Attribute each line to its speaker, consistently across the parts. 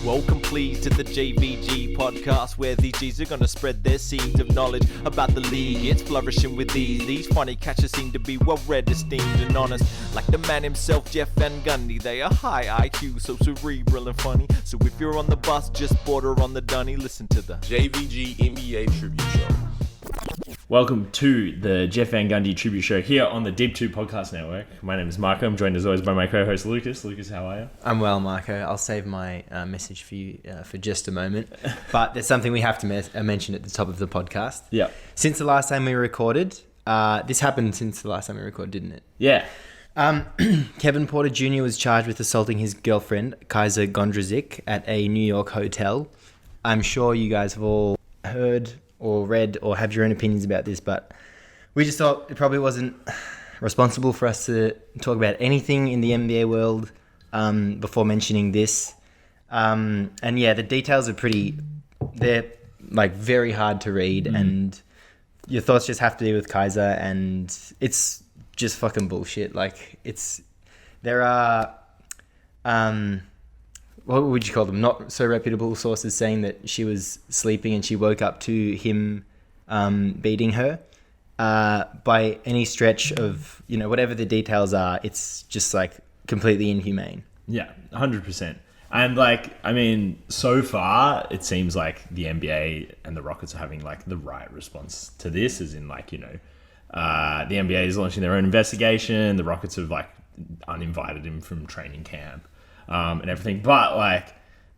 Speaker 1: Welcome please to the JVG podcast, where these G's are gonna spread their seeds of knowledge about the league. It's flourishing with these funny catchers seem to be well read, esteemed and honest. Like the man himself, Jeff Van Gundy, they are high IQ, so cerebral and funny. So if you're on the bus, just border on the dunny, listen to the
Speaker 2: JVG NBA Tribute Show.
Speaker 3: Welcome to the Jeff Van Gundy Tribute Show here on the Deep 2 Podcast Network. My name is Marco. I'm joined as always by my co-host Lucas. Lucas, how are you?
Speaker 4: I'm well, Marco. I'll save my message for you for just a moment. But there's something we have to mention at the top of the podcast.
Speaker 3: Yeah.
Speaker 4: Since the last time we recorded, this happened since the last time we recorded, didn't it?
Speaker 3: Yeah.
Speaker 4: Kevin Porter Jr. was charged with assaulting his girlfriend, Kaiser Gondrezick, at a New York hotel. I'm sure you guys have all heard or read or have your own opinions about this, but we just thought it probably wasn't responsible for us to talk about anything in the NBA world before mentioning this. And yeah, the details are they're like very hard to read, and your thoughts just have to do with Kaiser, and it's just fucking bullshit. Like, there are what would you call them? Not so reputable sources saying that she was sleeping and she woke up to him beating her. By any stretch of, whatever the details are, it's just like completely inhumane.
Speaker 3: Yeah, 100%. And so far it seems like the NBA and the Rockets are having like the right response to this, as in the NBA is launching their own investigation. The Rockets have uninvited him from training camp. And everything, but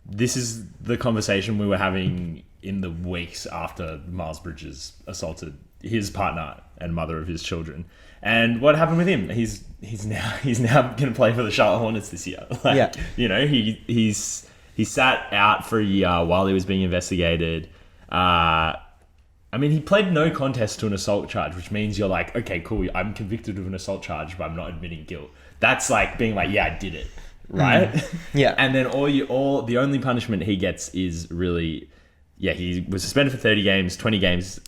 Speaker 3: this is the conversation we were having in the weeks after Miles Bridges assaulted his partner and mother of his children. And what happened with him? He's now going to play for the Charlotte Hornets this year. He sat out for a year while he was being investigated. He pled no contest to an assault charge, which means you're like, okay, cool, I'm convicted of an assault charge, but I'm not admitting guilt. That's like being like, yeah, I did it. Right?
Speaker 4: Yeah.
Speaker 3: And then the only punishment he gets is really, he was suspended for 30 games, 20 games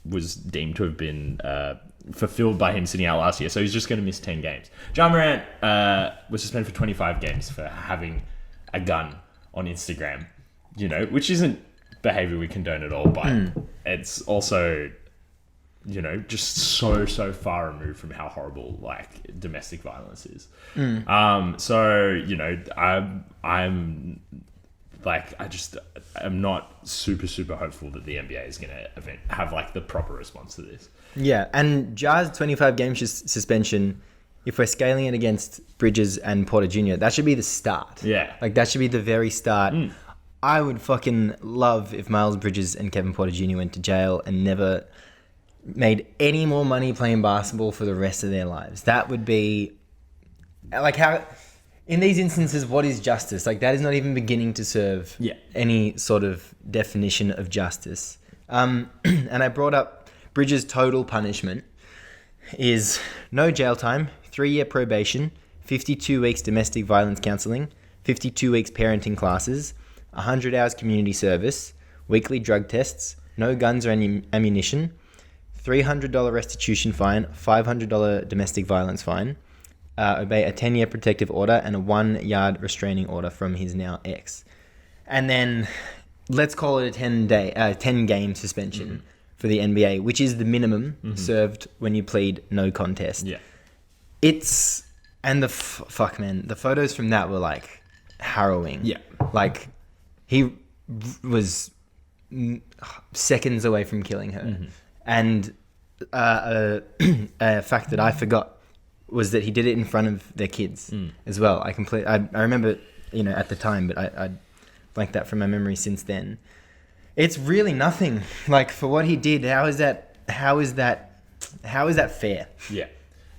Speaker 3: was deemed to have been fulfilled by him sitting out last year. So he's just going to miss 10 games. Ja Morant was suspended for 25 games for having a gun on Instagram, which isn't behavior we condone at all, but it's also, just so far removed from how horrible domestic violence is. I'm not super hopeful that the NBA is going to have the proper response to this.
Speaker 4: Yeah, and Ja's 25 game suspension, if we're scaling it against Bridges and Porter Jr., that should be the start.
Speaker 3: Yeah.
Speaker 4: That should be the very start. I would fucking love if Miles Bridges and Kevin Porter Jr. went to jail and never made any more money playing basketball for the rest of their lives. That would be how in these instances, what is justice? That is not even beginning to serve any sort of definition of justice. And I brought up Bridges' total punishment is no jail time, 3-year probation, 52 weeks domestic violence counseling, 52 weeks parenting classes, 100 hours community service, weekly drug tests, no guns or any ammunition, $300 restitution fine, $500 domestic violence fine, obey a 10-year protective order, and a 1-yard restraining order from his now ex. And then let's call it a 10-game suspension for the NBA, which is the minimum served when you plead no contest.
Speaker 3: Yeah.
Speaker 4: And the photos from that were harrowing. Yeah. He was seconds away from killing her. And a fact that I forgot was that he did it in front of their kids as well. I remember, at the time, but I blanked that from my memory since then. It's really nothing. For what he did, how is that fair?
Speaker 3: Yeah.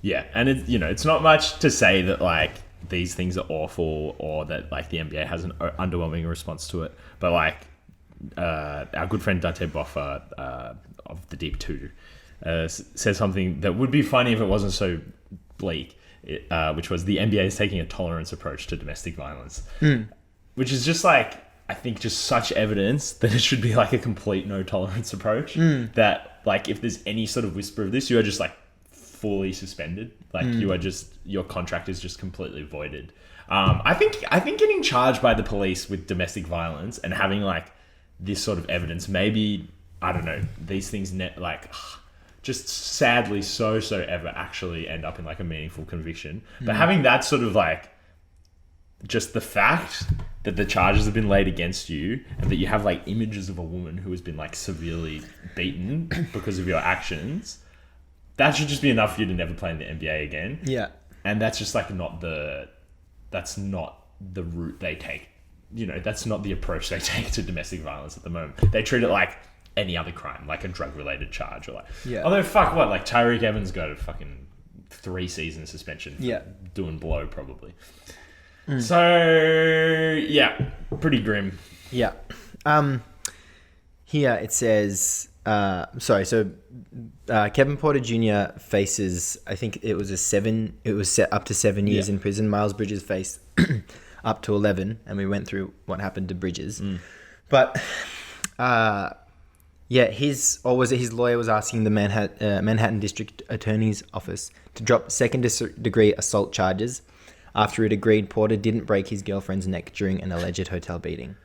Speaker 3: Yeah. And it's not much to say that these things are awful or that the NBA has an underwhelming response to it. But our good friend Dante Boffa of the Deep 2 says something that would be funny if it wasn't so bleak, which was the NBA is taking a tolerance approach to domestic violence, which is just I think just such evidence that it should be a complete no tolerance approach, that if there's any sort of whisper of this, you are just fully suspended. Like you are just, your contract is just completely voided. I think getting charged by the police with domestic violence and having like this sort of evidence, maybe, I don't know, these things just sadly so ever actually end up in like a meaningful conviction. But having that sort of like, just the fact that the charges have been laid against you and that you have like images of a woman who has been like severely beaten because of your actions, that should just be enough for you to never play in the NBA again.
Speaker 4: Yeah.
Speaker 3: And that's just like that's not the route they take. You know, that's not the approach they take to domestic violence at the moment. They treat it like any other crime, like a drug-related charge, or like, although like Tyreek Evans got a fucking 3 season suspension for doing blow probably. So yeah, pretty grim.
Speaker 4: Yeah. Here it says, Kevin Porter Jr. faces, I think it was set up to 7 years in prison. Miles Bridges faced up to 11, and we went through what happened to Bridges. But his lawyer was asking the Manhattan District Attorney's Office to drop second-degree assault charges after it agreed Porter didn't break his girlfriend's neck during an alleged hotel beating.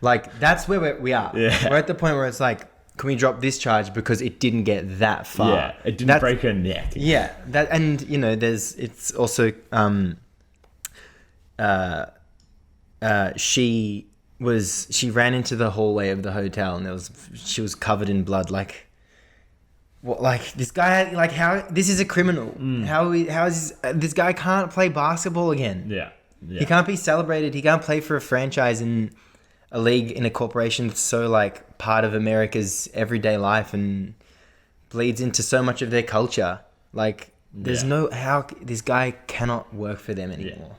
Speaker 4: Like, that's where we are. Yeah. We're at the point where it's like, can we drop this charge because it didn't get that far?
Speaker 3: Yeah, it didn't break her neck.
Speaker 4: Yeah, and you know, it's also she ran into the hallway of the hotel and she was covered in blood. Like, what? Like, this guy? Like, how? This is a criminal. How is this guy can't play basketball again?
Speaker 3: Yeah.
Speaker 4: He can't be celebrated. He can't play for a franchise in a league, in a corporation that's so like part of America's everyday life and bleeds into so much of their culture. Like, there's no how this guy cannot work for them anymore.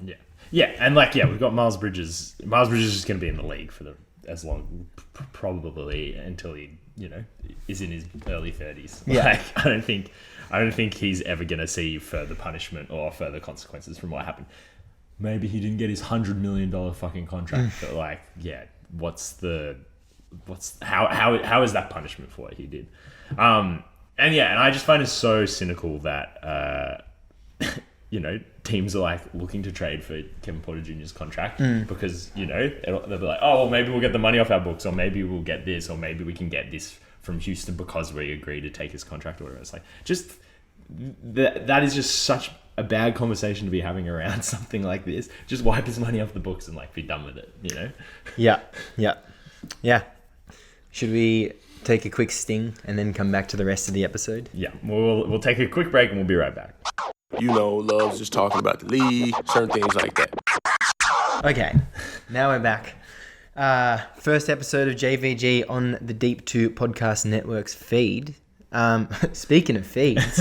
Speaker 3: Yeah, and like, we've got Miles Bridges. Miles Bridges is going to be in the league for as long, probably until he, you know, is in his early 30s.
Speaker 4: Yeah.
Speaker 3: Like, I don't think he's ever going to see further punishment or further consequences from what happened. Maybe he didn't get his $100 million fucking contract, but like, how is that punishment for what he did? And I just find it so cynical that you know, teams are like looking to trade for Kevin Porter Jr.'s contract because, you know, they'll be like, oh, well, maybe we'll get the money off our books, or maybe we'll get this, or maybe we can get this from Houston because we agree to take his contract or whatever. It's like, just that is just such a bad conversation to be having around something like this. Just wipe his money off the books and like be done with it, you know? Yeah.
Speaker 4: Should we take a quick sting and then come back to the rest of the episode?
Speaker 3: Yeah, we'll take a quick break and we'll be right back.
Speaker 2: You know, loves just talking about the league, certain things like that.
Speaker 4: Okay, now we're back. First episode of JVG on the Deep 2 Podcast Network's feed. Speaking of feeds,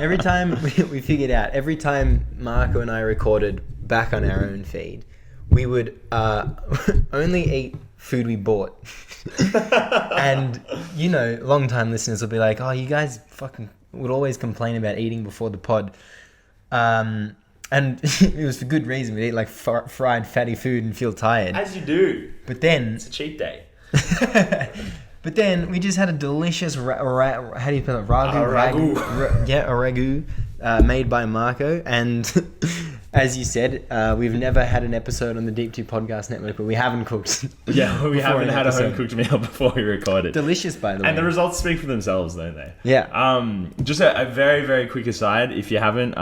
Speaker 4: every time we figured out, every time Marco and I recorded back on our own feed, we would only eat food we bought. And, you know, long-time listeners will be like, oh, you guys fucking would always complain about eating before the pod. And it was for good reason. We'd eat like fried fatty food and feel tired.
Speaker 3: As you do.
Speaker 4: But then...
Speaker 3: It's a cheat day.
Speaker 4: But then we just had a delicious how do you spell it? Ragu. A ragu made by Marco. And as you said, we've never had an episode on the Deep 2 Podcast Network where we haven't cooked.
Speaker 3: Yeah, we haven't had a home-cooked meal before we recorded.
Speaker 4: Delicious, by the way.
Speaker 3: And the results speak for themselves, don't they?
Speaker 4: Yeah.
Speaker 3: Just a very, very quick aside. If you haven't,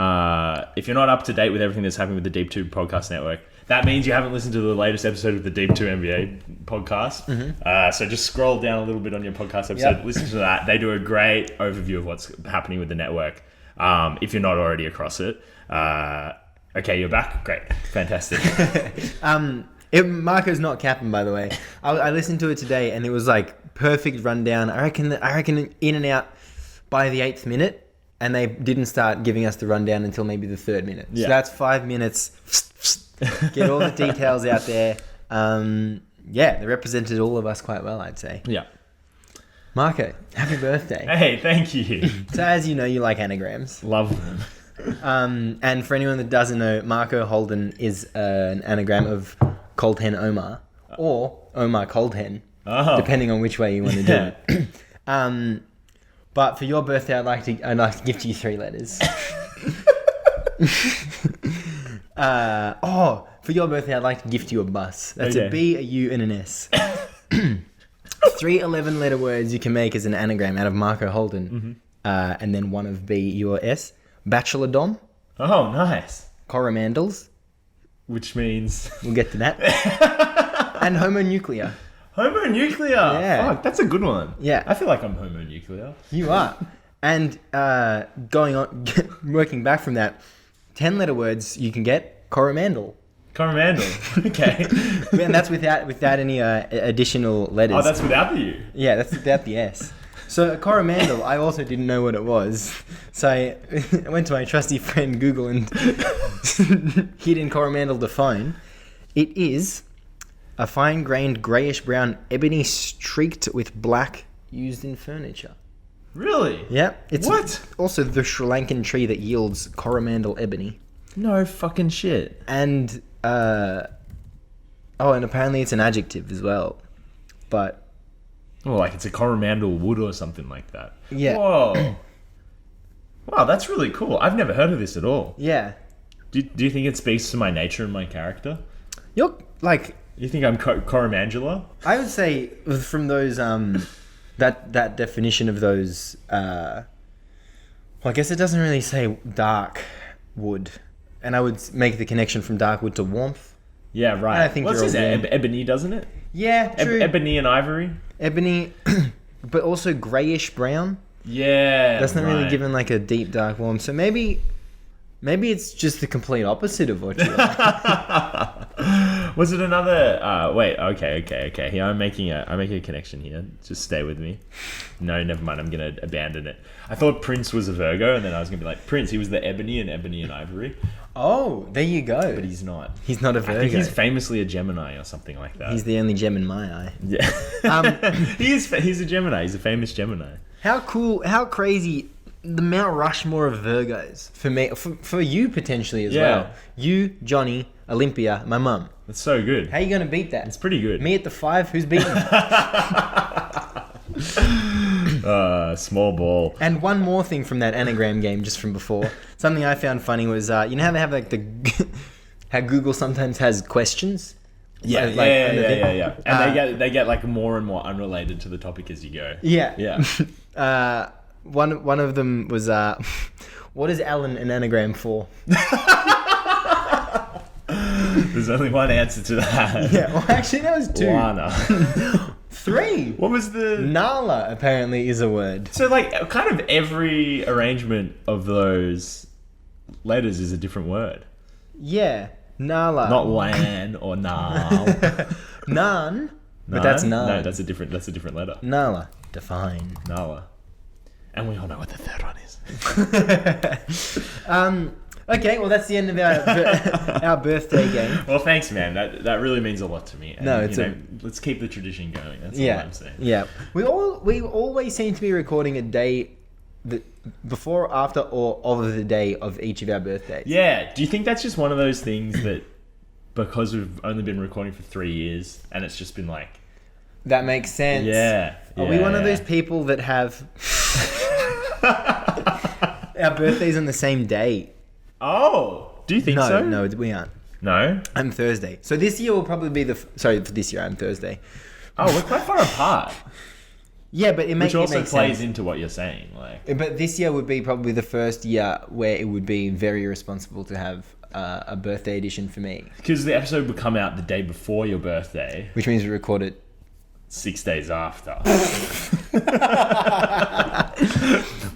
Speaker 3: if you're not up to date with everything that's happening with the Deep 2 Podcast Network, that means you haven't listened to the latest episode of the Deep 2 NBA podcast. Mm-hmm. So just scroll down a little bit on your podcast episode, listen to that. They do a great overview of what's happening with the network. If you're not already across it. Okay, you're back. Great. Fantastic.
Speaker 4: Marco's not capping, by the way. I listened to it today and it was like perfect rundown. I reckon in and out by the 8th minute, and they didn't start giving us the rundown until maybe the 3rd minute. So that's 5 minutes. Get all the details out there. They represented all of us quite well, I'd say.
Speaker 3: Yeah.
Speaker 4: Marco, happy birthday.
Speaker 3: Hey, thank you.
Speaker 4: So as you know, you like anagrams.
Speaker 3: Love them.
Speaker 4: And for anyone that doesn't know, Marco Holden is an anagram of Cold Hen Omar or Omar Cold Hen, depending on which way you want to do it. But for your birthday, I'd like to gift you 3 letters. For your birthday, I'd like to gift you a bus. That's a B, a U, and an S. 3 11-letter words you can make as an anagram out of Marco Holden. And then one of B, U, or S. Bachelor Dom.
Speaker 3: Oh, nice.
Speaker 4: Coromandels.
Speaker 3: Which means...
Speaker 4: We'll get to that. And homonuclear.
Speaker 3: Homonuclear.
Speaker 4: Yeah.
Speaker 3: Fuck, that's a good one.
Speaker 4: Yeah.
Speaker 3: I feel like I'm homonuclear.
Speaker 4: You are. And going on, working back from that, 10-letter words you can get Coromandel.
Speaker 3: Coromandel. Okay.
Speaker 4: And that's without any additional letters.
Speaker 3: Oh, that's without the U.
Speaker 4: Yeah, that's without the S. So Coromandel, I also didn't know what it was. So I went to my trusty friend Google and hit in Coromandel to phone. It is a fine-grained greyish-brown ebony streaked with black used in furniture.
Speaker 3: Really?
Speaker 4: Yep. It's
Speaker 3: What?
Speaker 4: Also the Sri Lankan tree that yields Coromandel ebony.
Speaker 3: No fucking shit.
Speaker 4: And, and apparently it's an adjective as well. But...
Speaker 3: Oh, like it's a Coromandel wood or something like that.
Speaker 4: Yeah.
Speaker 3: Whoa. Wow, that's really cool. I've never heard of this at all.
Speaker 4: Yeah.
Speaker 3: Do you think it speaks to my nature and my character?
Speaker 4: You're, like...
Speaker 3: You think I'm Coromandula?
Speaker 4: I would say from those that definition of those well, I guess it doesn't really say dark wood, and I would make the connection from dark wood to warmth.
Speaker 3: Yeah, right.
Speaker 4: I think
Speaker 3: well, it
Speaker 4: you're
Speaker 3: says
Speaker 4: a warm-
Speaker 3: ebony, doesn't it?
Speaker 4: Yeah, true.
Speaker 3: Ebony and ivory.
Speaker 4: Ebony, but also greyish brown.
Speaker 3: Yeah,
Speaker 4: That's not really
Speaker 3: right.
Speaker 4: given like a deep dark warm. So maybe it's just the complete opposite of what you are.
Speaker 3: Was it another? Wait. Okay. Here, I'm making a connection here. Just stay with me. No, never mind. I'm gonna abandon it. I thought Prince was a Virgo, and then I was gonna be like, Prince. He was the ebony and ivory,
Speaker 4: Oh, there you go.
Speaker 3: but he's not.
Speaker 4: He's not a
Speaker 3: I
Speaker 4: Virgo.
Speaker 3: think he's famously a Gemini or something like that.
Speaker 4: He's the only gem in my eye.
Speaker 3: Yeah. He is. He's a Gemini. He's a famous Gemini.
Speaker 4: How cool, how crazy, the Mount Rushmore of Virgos. For me, for you potentially as
Speaker 3: Yeah.
Speaker 4: well. You, Johnny, Olympia, my mum.
Speaker 3: That's so good.
Speaker 4: How are you going to beat that?
Speaker 3: It's pretty good.
Speaker 4: Me at the 5, who's beating me?
Speaker 3: Small ball.
Speaker 4: And one more thing from that anagram game just from before. Something I found funny was, you know how they have like how Google sometimes has questions?
Speaker 3: Yeah.
Speaker 4: Like,
Speaker 3: And they get like more and more unrelated to the topic as you go.
Speaker 4: Yeah.
Speaker 3: Yeah.
Speaker 4: One of them was, what is Alan an anagram for?
Speaker 3: There's only one answer to that.
Speaker 4: Yeah, well actually that was 2.
Speaker 3: Lana.
Speaker 4: 3.
Speaker 3: What was the...
Speaker 4: Nala apparently is a word.
Speaker 3: So like kind of every arrangement of those letters is a different word.
Speaker 4: Yeah, Nala.
Speaker 3: Not lan or nal.
Speaker 4: Nan, but that's Nan.
Speaker 3: No, that's a different letter.
Speaker 4: Nala. Define.
Speaker 3: Nala. And we all know what the third one is.
Speaker 4: Okay, well that's the end of our birthday game.
Speaker 3: Well, thanks, man. That really means a lot to me. And,
Speaker 4: No, it's
Speaker 3: let's keep the tradition going. That's all I'm saying.
Speaker 4: Yeah. We always seem to be recording a day before, after, or of the day of each of our birthdays.
Speaker 3: Yeah. Do you think that's just one of those things that because we've only been recording for 3 years and it's just been like...
Speaker 4: That makes sense.
Speaker 3: Yeah.
Speaker 4: Are we one of those people that have our birthdays on the same day?
Speaker 3: Oh, do you think so?
Speaker 4: No, we aren't.
Speaker 3: No?
Speaker 4: I'm Thursday. So this year will probably be sorry, for this year I'm Thursday.
Speaker 3: Oh, we're quite far apart.
Speaker 4: Yeah, but it makes
Speaker 3: Which also plays
Speaker 4: sense.
Speaker 3: into what you're saying. Like,
Speaker 4: But this year would be probably the first year where it would be very responsible to have a birthday edition for me.
Speaker 3: because the episode would come out the day before your birthday,
Speaker 4: Which means we record it
Speaker 3: 6 days after.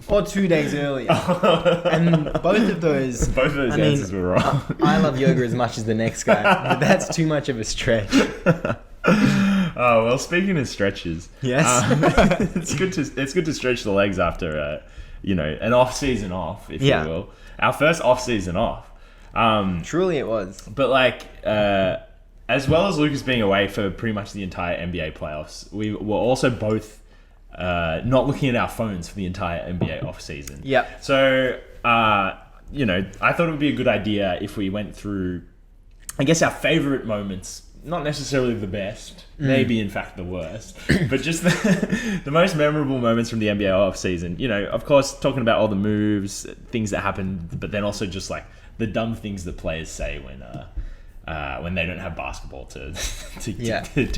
Speaker 4: or 2 days earlier. And both of those...
Speaker 3: Both of those answers were wrong.
Speaker 4: I love yoga as much as the next guy, but that's too much of a stretch.
Speaker 3: Oh, well, speaking of stretches,
Speaker 4: Yes.
Speaker 3: it's good to stretch the legs after an off season off, if
Speaker 4: Yeah.
Speaker 3: you will. Our first off season off.
Speaker 4: Truly it was.
Speaker 3: But like, as well as Lucas being away for pretty much the entire NBA playoffs, we were also both not looking at our phones for the entire NBA off season.
Speaker 4: Yep.
Speaker 3: So, I thought it would be a good idea if we went through, I guess, our favorite moments not necessarily the best, maybe in fact the worst, but just the most memorable moments from the NBA offseason. You know, of course, talking about all the moves, things that happened, but then also just like the dumb things that players say when they don't have basketball to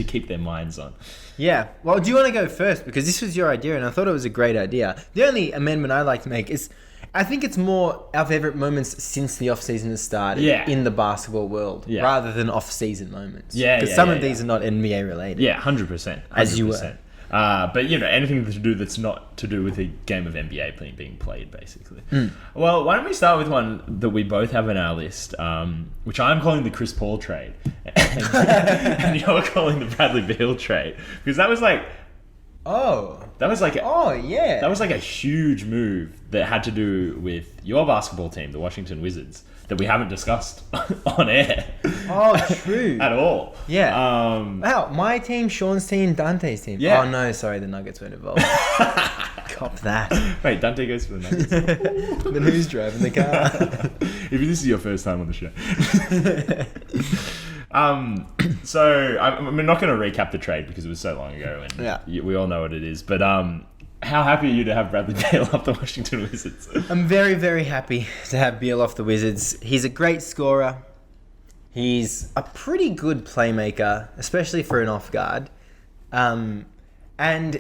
Speaker 3: keep their minds on.
Speaker 4: Yeah. Well, do you want to go first? Because this was your idea, and I thought it was a great idea. The only amendment I like to make is, I think it's more our favourite moments since the off-season has started in the basketball world, rather than off-season moments. Because some of these are not NBA related.
Speaker 3: Yeah, 100%.
Speaker 4: As you were.
Speaker 3: But, you know, anything to do that's not to do with a game of NBA being played, basically. Well, why don't we start with one that we both have on our list, which I'm calling the Chris Paul trade. And you're calling the Bradley Beal trade. Because that was like... That was like a huge move that had to do with your basketball team, the Washington Wizards, that we haven't discussed on air.
Speaker 4: Oh, true.
Speaker 3: At all.
Speaker 4: Yeah. Wow, my team, Sean's team, Dante's team.
Speaker 3: Yeah.
Speaker 4: Oh no, sorry, the Nuggets weren't involved. Cop that.
Speaker 3: Wait, Dante goes for the Nuggets.
Speaker 4: Then who's driving the car?
Speaker 3: If this is your first time on the show. So I'm not going to recap the trade because it was so long ago and we all know what it is. But how happy are you to have Bradley Beal off the Washington Wizards? I'm
Speaker 4: very, very happy to have Beal off the Wizards. He's a great scorer. He's a pretty good playmaker, especially for an off guard. And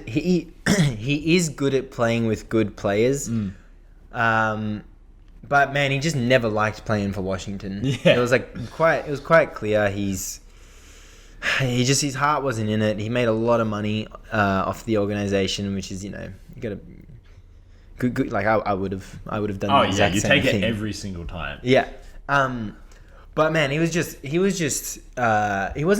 Speaker 4: he is good at playing with good players. But man, he just never liked playing for Washington. Yeah. It was quite clear his heart wasn't in it. He made a lot of money off the organization, which is, you know, you got to good like I would have done the exact same thing.
Speaker 3: You take it every single time.
Speaker 4: Yeah. But man, he wasn't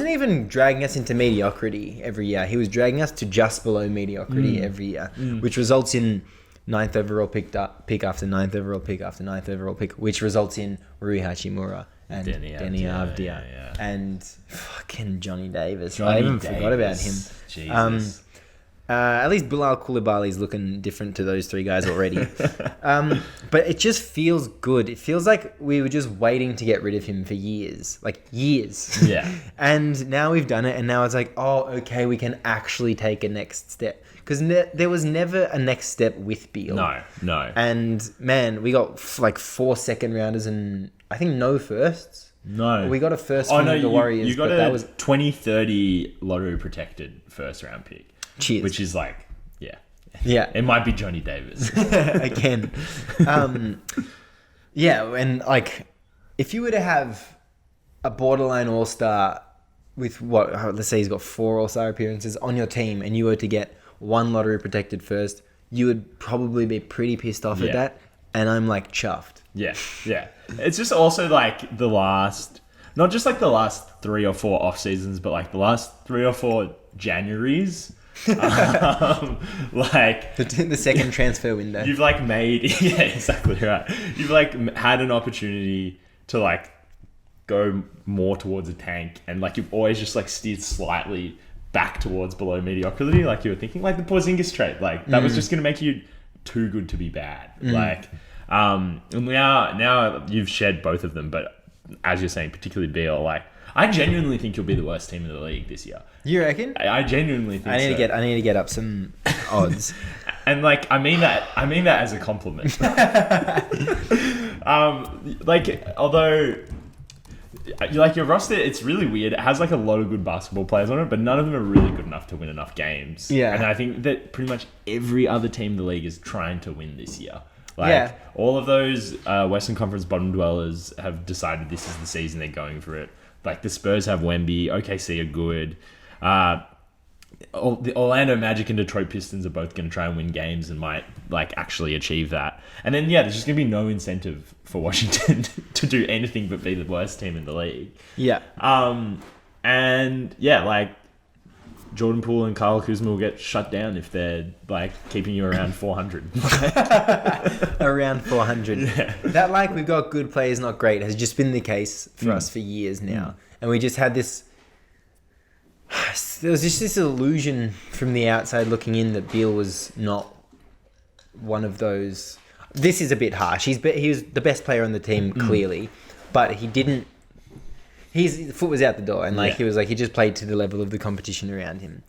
Speaker 4: even dragging us into mediocrity every year. He was dragging us to just below mediocrity every year, which results in 9th overall pick after 9th overall pick after 9th overall pick, which results in Rui Hachimura and Denny Avdia and fucking Johnny Davis. I even forgot about him.
Speaker 3: Jesus.
Speaker 4: At least Bilal Koulibaly's looking different to those three guys already. But it just feels good. It feels like we were just waiting to get rid of him for years. Like, years.
Speaker 3: Yeah.
Speaker 4: And now we've done it, and now it's like, oh, okay, we can actually take a next step. Because there was never a next step with Beal.
Speaker 3: No.
Speaker 4: And, man, we got, 4 second-rounders and, I think, no firsts.
Speaker 3: No.
Speaker 4: We got a first from the Warriors.
Speaker 3: You got a 2030 lottery-protected first-round pick.
Speaker 4: Cheers.
Speaker 3: Which is like,
Speaker 4: yeah.
Speaker 3: It might be Johnny Davis.
Speaker 4: Again. And, like, if you were to have a borderline all-star with let's say he's got 4 all-star appearances on your team, and you were to get 1 lottery-protected first, you would probably be pretty pissed off at that. And I'm, like, chuffed.
Speaker 3: Yeah. It's just also, like, not just, like, the last 3 or 4 off-seasons, but, like, the last 3 or 4 Januaries. Like
Speaker 4: the second transfer window.
Speaker 3: You've, like, made... Yeah, exactly right. You've, like, had an opportunity to, like, go more towards a tank, and, like, you've always just, like, steered slightly back towards below mediocrity, like you were thinking, like the Porzingis trade, like that was just going to make you too good to be bad. Like, now you've shed both of them, but as you're saying, particularly Beal, like I genuinely think you'll be the worst team in the league this year.
Speaker 4: You reckon?
Speaker 3: I genuinely think
Speaker 4: I need to get up some odds.
Speaker 3: And like I mean that as a compliment. Like although like your roster, it's really weird. It has like a lot of good basketball players on it, but none of them are really good enough to win enough games.
Speaker 4: Yeah.
Speaker 3: And I think that pretty much every other team in the league is trying to win this year. Like all of those Western Conference bottom dwellers have decided this is the season they're going for it. Like the Spurs have Wemby, OKC are good. The Orlando Magic and Detroit Pistons are both going to try and win games and might like actually achieve that. And then there's just going to be no incentive for Washington to do anything but be the worst team in the league.
Speaker 4: Yeah.
Speaker 3: Like Jordan Poole and Kyle Kuzma will get shut down if they're like keeping you around 400.
Speaker 4: Around 400. Yeah. That like we've got good players, not great, has just been the case for us for years now. And we just had this. There was just this illusion from the outside looking in that Beal was not one of those. This is a bit harsh. He was the best player on the team clearly, but he his foot was out the door, and like
Speaker 3: Yeah.
Speaker 4: he was like he just played to the level of the competition around him.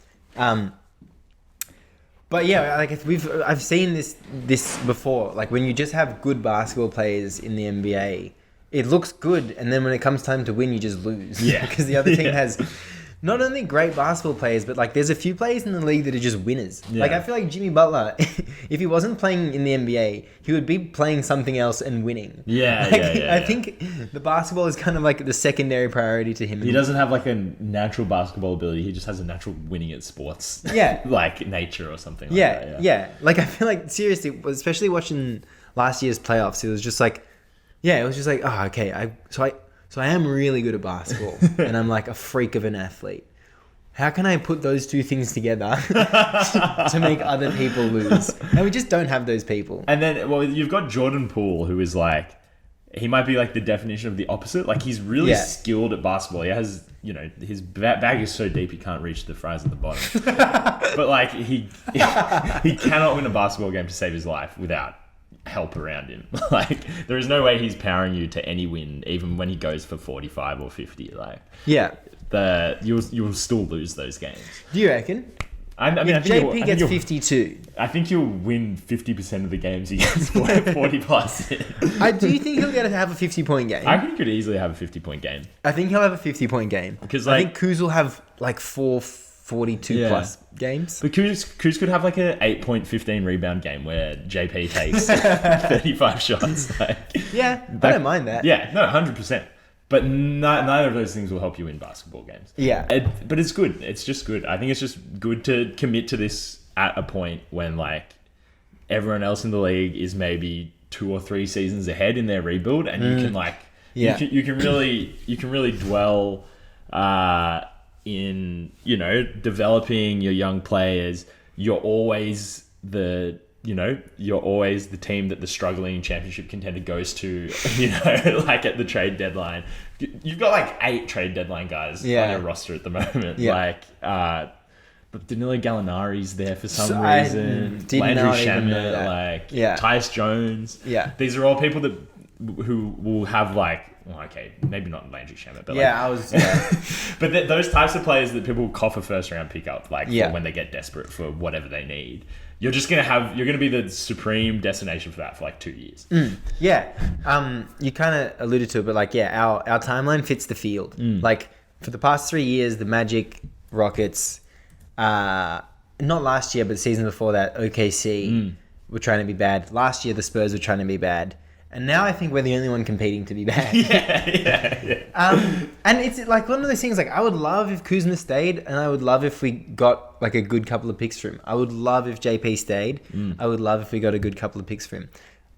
Speaker 4: But yeah, like I've seen this before. Like when you just have good basketball players in the NBA, it looks good, and then when it comes time to win, you just lose.
Speaker 3: Yeah.
Speaker 4: Because the other team
Speaker 3: Yeah.
Speaker 4: has not only great basketball players, but like there's a few players in the league that are just winners.
Speaker 3: Yeah.
Speaker 4: Like I feel like Jimmy Butler, if he wasn't playing in the NBA, he would be playing something else and winning.
Speaker 3: Yeah,
Speaker 4: Like,
Speaker 3: yeah.
Speaker 4: I think the basketball is kind of like the secondary priority to him.
Speaker 3: He doesn't have like a natural basketball ability. He just has a natural winning at sports.
Speaker 4: Yeah.
Speaker 3: Like nature or something like
Speaker 4: Yeah,
Speaker 3: that.
Speaker 4: yeah. Like I feel like seriously, especially watching last year's playoffs, it was just like, oh, okay. So I am really good at basketball, and I'm like a freak of an athlete. How can I put those two things together to make other people lose? And we just don't have those people.
Speaker 3: And then, well, you've got Jordan Poole, who is like, he might be like the definition of the opposite. Like he's really
Speaker 4: Yeah.
Speaker 3: skilled at basketball. He has, you know, his bag is so deep he can't reach the fries at the bottom. But like he cannot win a basketball game to save his life without help around him. Like there is no way he's powering you to any win, even when he goes for 45 or 50. Like
Speaker 4: Yeah.
Speaker 3: you'll still lose those games.
Speaker 4: Do you reckon?
Speaker 3: I mean,
Speaker 4: If JP gets 52,
Speaker 3: I think you'll win 50% of the games he gets 40 plus.
Speaker 4: do you think he'll get to have a 50-point game?
Speaker 3: I think he could easily have a 50-point game.
Speaker 4: I think he'll have a 50-point game.
Speaker 3: Because,
Speaker 4: I
Speaker 3: like-
Speaker 4: think Kuz will have like 42
Speaker 3: Yeah.
Speaker 4: plus games.
Speaker 3: But Kuz could have like an 8-point, 15 rebound game where JP takes 35 shots. Like,
Speaker 4: Yeah, I don't mind that.
Speaker 3: yeah, no, 100%. But neither of those things will help you win basketball games.
Speaker 4: Yeah.
Speaker 3: But it's good. It's just good. I think it's just good to commit to this at a point when like everyone else in the league is maybe 2 or 3 seasons ahead in their rebuild, and you can like
Speaker 4: Yeah.
Speaker 3: you can really dwell in, you know, developing your young players. You're always the team that the struggling championship contender goes to, you know, like at the trade deadline. You've got like 8 trade deadline guys on your roster at the moment.
Speaker 4: Yeah.
Speaker 3: Like, but Danilo Gallinari's there for some
Speaker 4: I
Speaker 3: reason.
Speaker 4: did
Speaker 3: Landry
Speaker 4: not even know
Speaker 3: Shamet,
Speaker 4: that.
Speaker 3: like
Speaker 4: Yeah.
Speaker 3: Tyus Jones.
Speaker 4: Yeah.
Speaker 3: These are all people who will have like, well, okay, maybe not Landry Shamet, but
Speaker 4: Yeah,
Speaker 3: like,
Speaker 4: I was. Yeah.
Speaker 3: but those types of players that people cough a first round pick up, like
Speaker 4: Yeah.
Speaker 3: for when they get desperate for whatever they need. You're gonna be the supreme destination for that for like 2 years.
Speaker 4: Yeah. You kind of alluded to it, but like, yeah, our timeline fits the field. Like for the past 3 years, the Magic, Rockets, not last year, but the season before that, OKC were trying to be bad. Last year, the Spurs were trying to be bad. And now I think we're the only one competing to be bad.
Speaker 3: Yeah.
Speaker 4: And it's like one of those things, like I would love if Kuzma stayed, and I would love if we got like a good couple of picks for him. I would love if JP stayed. I would love if we got a good couple of picks for him.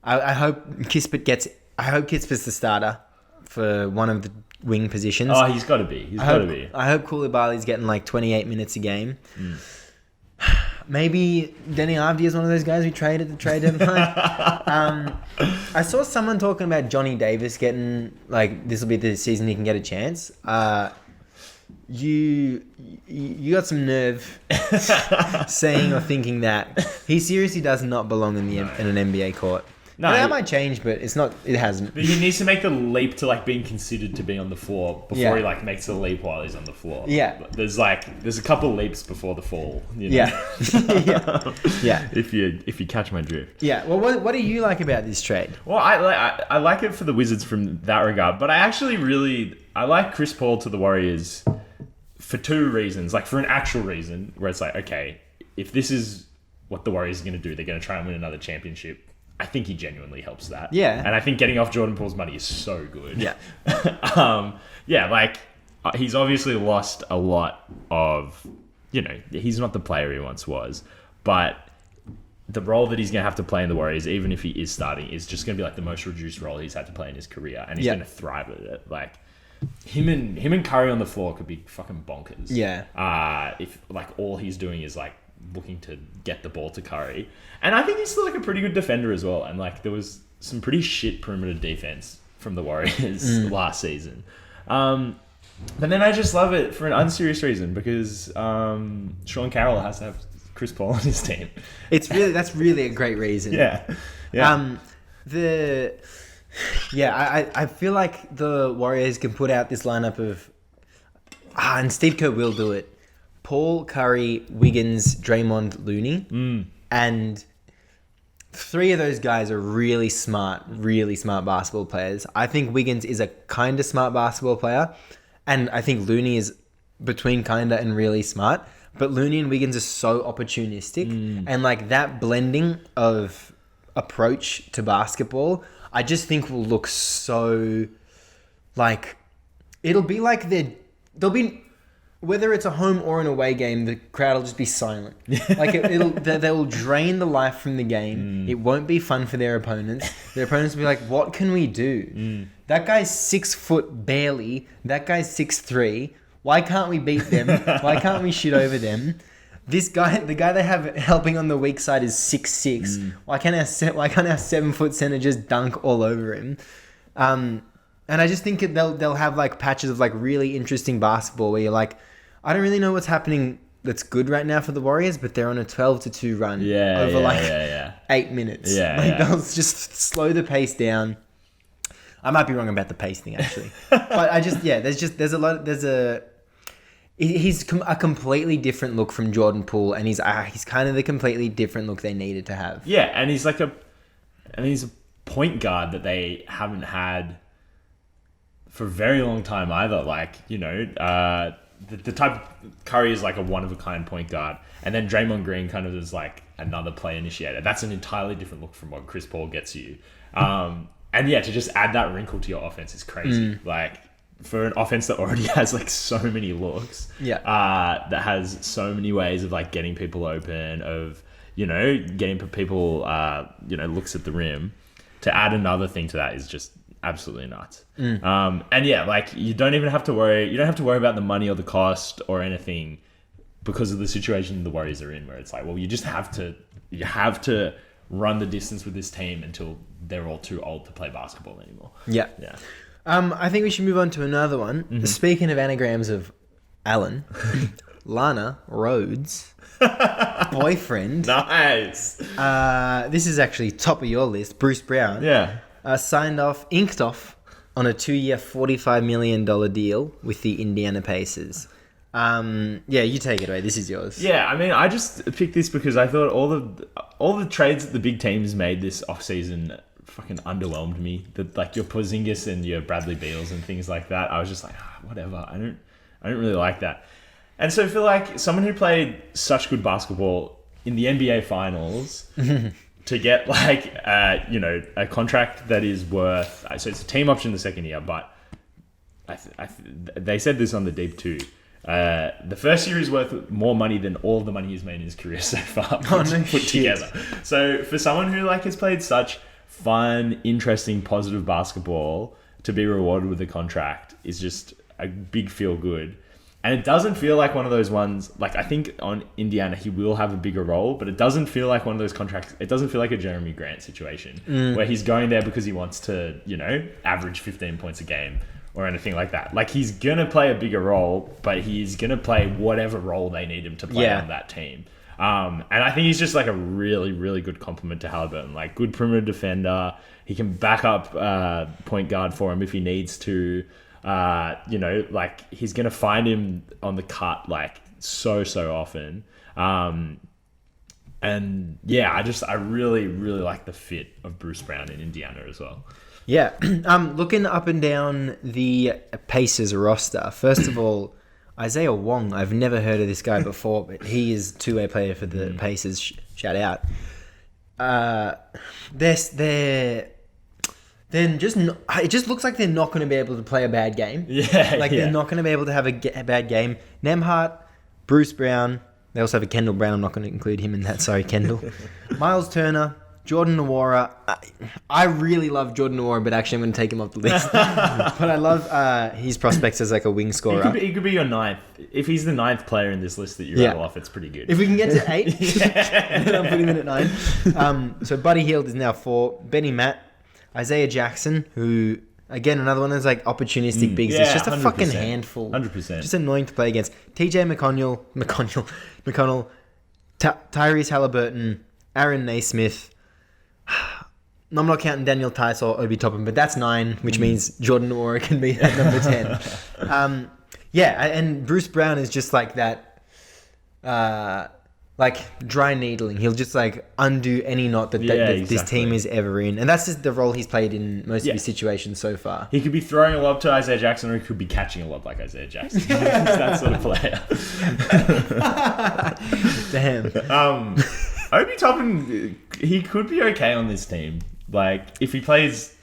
Speaker 4: I hope Kispert's the starter for one of the wing positions.
Speaker 3: Oh, he's got to be. He's got to be.
Speaker 4: I hope Koulibaly's getting like 28 minutes a game. Maybe Denny Avdia is one of those guys we trade at the trade deadline. I saw someone talking about Johnny Davis getting, like, this will be the season he can get a chance. You got some nerve saying or thinking that. He seriously does not belong in an NBA court.
Speaker 3: No,
Speaker 4: That might change, but it hasn't.
Speaker 3: But he needs to make the leap to like being considered to be on the floor before
Speaker 4: Yeah.
Speaker 3: he like makes the leap while he's on the floor.
Speaker 4: Yeah.
Speaker 3: There's a couple leaps before the fall. You know?
Speaker 4: Yeah. Yeah.
Speaker 3: If you catch my drift.
Speaker 4: Yeah. Well, what do you like about this trade?
Speaker 3: Well, I like it for the Wizards from that regard, but I actually I like Chris Paul to the Warriors for 2 reasons. Like for an actual reason where it's like, okay, if this is what the Warriors are going to do, they're going to try and win another championship. I think he genuinely helps that.
Speaker 4: Yeah.
Speaker 3: And I think getting off Jordan Poole's money is so good.
Speaker 4: Yeah.
Speaker 3: He's obviously lost a lot of, you know, he's not the player he once was, but the role that he's going to have to play in the Warriors, even if he is starting, is just going to be like the most reduced role he's had to play in his career. And he's going to thrive at it. Like, him and Curry on the floor could be fucking bonkers.
Speaker 4: Yeah.
Speaker 3: If like all he's doing is like looking to get the ball to Curry. And I think he's still like a pretty good defender as well. And like there was some pretty shit perimeter defense from the Warriors last season. But then I just love it for an unserious reason because Sean Carroll has to have Chris Paul on his team.
Speaker 4: That's really a great reason.
Speaker 3: Yeah.
Speaker 4: Yeah, I feel like the Warriors can put out this lineup of... and Steve Kerr will do it. Paul, Curry, Wiggins, Draymond, Looney. And 3 of those guys are really smart basketball players. I think Wiggins is a kind of smart basketball player. And I think Looney is between kind of and really smart. But Looney and Wiggins are so opportunistic. And like that blending of approach to basketball, I just think will look so like... It'll be like they'll be... Whether it's a home or an away game, the crowd will just be silent. Like they'll drain the life from the game. It won't be fun for their opponents. Their opponents will be like, "What can we do? That guy's 6 foot barely. That guy's 6'3". Why can't we beat them? Why can't we shit over them? This guy, the guy they have helping on the weak side, is 6'6". Why can't our 7 foot center just dunk all over him? And I just think they'll have like patches of like really interesting basketball where you're like, I don't really know what's happening that's good right now for the Warriors, but they're on a 12-2 run over 8 minutes. They'll just slow the pace down. I might be wrong about the pace thing actually, but I just he's a completely different look from Jordan Poole, and he's kind of the completely different look they needed to have.
Speaker 3: Yeah, and he's a point guard that they haven't had for a very long time either. Like, the type of Curry is like a one-of-a-kind point guard, and then Draymond Green kind of is like another play initiator. That's an entirely different look from what Chris Paul gets you. And yeah, to just add that wrinkle to your offense is crazy. Like, for an offense that already has like so many looks, that has so many ways of like getting people open, of getting people looks at the rim, to add another thing to that is just absolutely nuts. And yeah, like you don't have to worry about the money or the cost or anything because of the situation the Warriors are in, where it's like, well, you have to run the distance with this team until they're all too old to play basketball anymore. Yeah.
Speaker 4: I think we should move on to another one. Speaking of anagrams of Alan, Lana Rhodes' boyfriend.
Speaker 3: Nice.
Speaker 4: This is actually top of your list. Bruce Brown.
Speaker 3: Yeah.
Speaker 4: Inked off on a 2-year, $45 million deal with the Indiana Pacers. You take it away. This is yours.
Speaker 3: Yeah, I mean, I just picked this because I thought all the trades that the big teams made this offseason fucking underwhelmed me. Like your Porzingis and your Bradley Beals and things like that. I was just like, whatever. I don't really like that. And so for like someone who played such good basketball in the NBA Finals to get like a contract that is worth, so it's a team option the second year, but they said this on the Deep too. The first year is worth more money than all of the money he's made in his career so far put together. So for someone who like has played such fun, interesting, positive basketball, to be rewarded with a contract is just a big feel good. And it doesn't feel like one of those ones, like I think on Indiana he will have a bigger role, but it doesn't feel like one of those contracts. It doesn't feel like a Jeremy Grant situation where he's going there because he wants to, average 15 points a game or anything like that. Like he's going to play a bigger role, but he's going to play whatever role they need him to play on that team. And I think he's just like a really, really good complement to Halliburton. Like good perimeter defender. He can back up point guard for him if he needs to. Like he's going to find him on the cut like so often. And yeah, I really, really like the fit of Bruce Brown in Indiana as well.
Speaker 4: Yeah. Looking up and down the Pacers roster, first of all, Isaiah Wong, I've never heard of this guy before, but he is a two-way player for the Pacers. Shout out. Then it just looks like they're not going to be able to play a bad game. They're not going to be able to have a bad game. Nembhard, Bruce Brown. They also have a Kendall Brown. I'm not going to include him in that. Sorry, Kendall. Miles Turner, Jordan Nwora. I really love Jordan Nwora, but actually I'm going to take him off the list. But I love his prospects as like a wing scorer.
Speaker 3: He could be your ninth. If he's the ninth player in this list that you rattle off, it's pretty good.
Speaker 4: If we can get to 8, then I'll put him in at 9. So Buddy Hield is now 4. Benny Matt. Isaiah Jackson, who, again, another one of those like opportunistic bigs. It's just a 100%. Fucking handful.
Speaker 3: 100%. Just
Speaker 4: annoying to play against. TJ McConnell, Tyrese Halliburton, Aaron Naismith. I'm not counting Daniel Tice or Obi Toppin, but that's 9, which means Jordan Nwora can be at number 10. And Bruce Brown is just like that, like dry needling. He'll just like undo any knot that this team is ever in. And that's just the role he's played in most of his situations so far.
Speaker 3: He could be throwing a lob to Isaiah Jackson, or he could be catching a lob like Isaiah Jackson. He's that sort of player.
Speaker 4: Damn.
Speaker 3: Obi Toppin, he could be okay on this team. Like, if he plays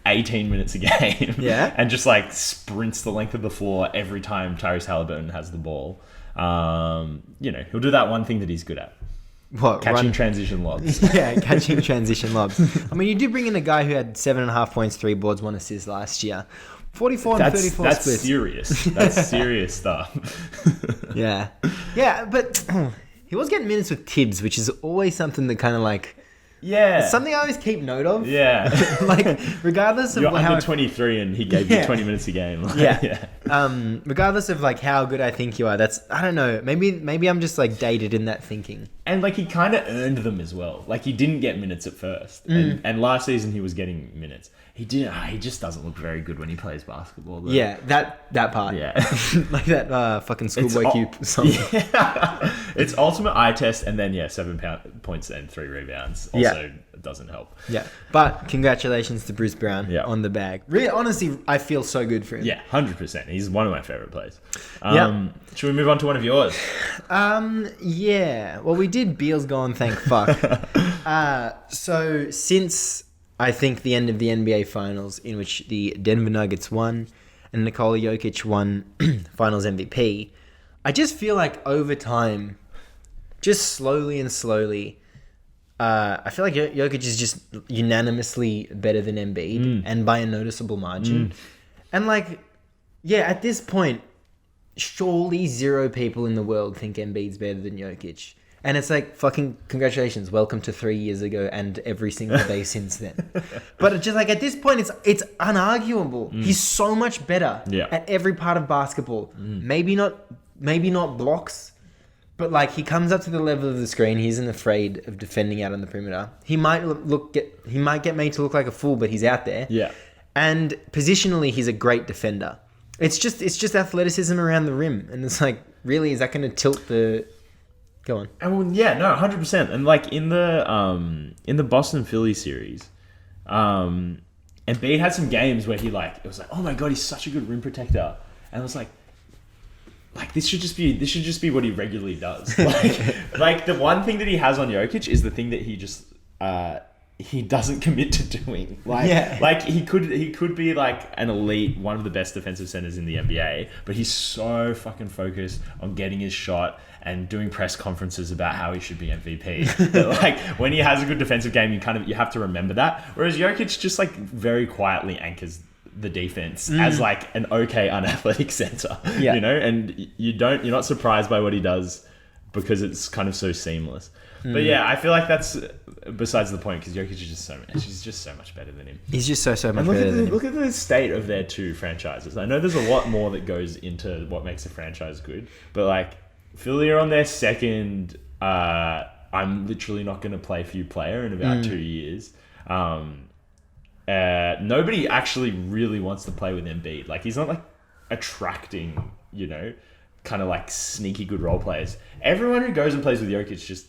Speaker 3: 18 minutes a game and just, like, sprints the length of the floor every time Tyrese Halliburton has the ball, he'll do that one thing that he's good at.
Speaker 4: What?
Speaker 3: Catching transition lobs.
Speaker 4: Catching transition lobs. I mean, you do bring in a guy who had 7.5 points, 3 boards, 1 assist last year. 44 and 34
Speaker 3: that's
Speaker 4: splits.
Speaker 3: Serious. That's serious stuff.
Speaker 4: Yeah, but he was getting minutes with Tibbs, which is always something that kind of like...
Speaker 3: Yeah.
Speaker 4: It's something I always keep note of.
Speaker 3: Yeah.
Speaker 4: Like, regardless of
Speaker 3: You're
Speaker 4: how...
Speaker 3: under 23 and he gave you 20 minutes a game. Like,
Speaker 4: regardless of, like, how good I think you are, that's... I don't know. Maybe I'm just, like, dated in that thinking.
Speaker 3: And, like, he kind of earned them as well. Like, he didn't get minutes at first. And last season he was getting minutes. He didn't... he just doesn't look very good when he plays basketball. Though.
Speaker 4: Yeah, that part.
Speaker 3: Yeah.
Speaker 4: Like that fucking Schoolboy Q song.
Speaker 3: Yeah. It's ultimate eye test, and then, 7 points and 3 rebounds. Also, it doesn't help.
Speaker 4: Yeah. But congratulations to Bruce Brown on the bag. Really, honestly, I feel so good for him.
Speaker 3: Yeah, 100%. He's one of my favourite players. Should we move on to one of yours?
Speaker 4: Yeah. Well, we did Beal's Gone, thank fuck. So, since... I think the end of the NBA Finals, in which the Denver Nuggets won and Nikola Jokic won Finals MVP, I just feel like over time, just slowly and slowly, I feel like Jokic is just unanimously better than Embiid and by a noticeable margin. And like, at this point, surely 0 people in the world think Embiid's better than Jokic. And it's like, fucking congratulations, welcome to 3 years ago and every single day since then. But it's just like, at this point, it's unarguable. He's so much better at every part of basketball. Maybe not blocks, but like, he comes up to the level of the screen. He isn't afraid of defending out on the perimeter. He might get made to look like a fool, but he's out there. Yeah. And positionally, he's a great defender. It's just athleticism around the rim. And it's like, really, is that going to tilt the... Go on.
Speaker 3: And well, 100%. And like in the Boston Philly series, Embiid had some games where it was like, oh my god, he's such a good rim protector, and I was like this should just be what he regularly does. Like the one thing that he has on Jokic is the thing that he just he doesn't commit to doing. Like he could be like an elite, one of the best defensive centers in the NBA, but he's so fucking focused on getting his shot and doing press conferences about how he should be MVP. That, like, when he has a good defensive game, you have to remember that. Whereas Jokic just like very quietly anchors the defense as like an okay unathletic center, you know, and you're not surprised by what he does because it's kind of so seamless. But I feel like that's besides the point, because Jokic is just so much better than him.
Speaker 4: He's just so much better than him.
Speaker 3: Look at the state of their 2 franchises. I know there's a lot more that goes into what makes a franchise good, but like Philly are on their second I'm literally not going to play for you player in about 2 years. Nobody actually really wants to play with Embiid. Like, he's not like attracting, kind of like sneaky good role players. Everyone who goes and plays with Jokic just